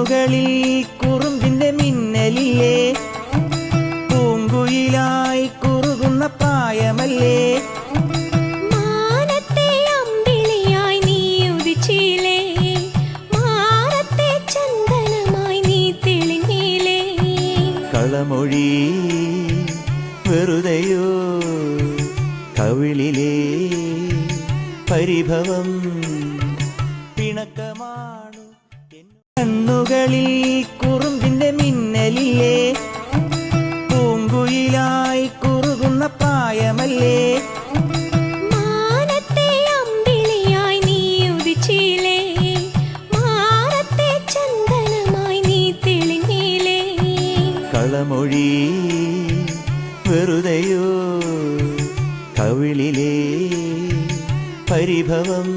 കണ്ണുകളിൽ കുറുമ്പിന്റെ മിന്നലില്ലേ, പൂങ്കുയിലായി കുറുകുന്ന പ്രായമല്ലേ. മാനത്തെ അമ്പിളിയായി നീ ഉദിച്ചില്ലേ, മാനത്തെ ചന്ദനമായി നീ തെളിഞ്ഞില്ലേ. കളമൊഴി വെറുതെയോ, കവിളിലെ പരിഭവം പിണക്കമാണു. കണ്ണുകളിൽ കുറുമ്പിന്റെ മിന്നലില്ലേ, പൂങ്കുയിലായി കുറുകുന്ന പ്രായമല്ലേ. മാനത്തെ അമ്പിളിയായി നീ ഉദിച്ചില്ലേ, മാനത്തെ ചന്ദനമായി നീ തെളിഞ്ഞില്ലേ. കളമൊഴി വെറുതെയോ, കവിളിലെ പരിഭവം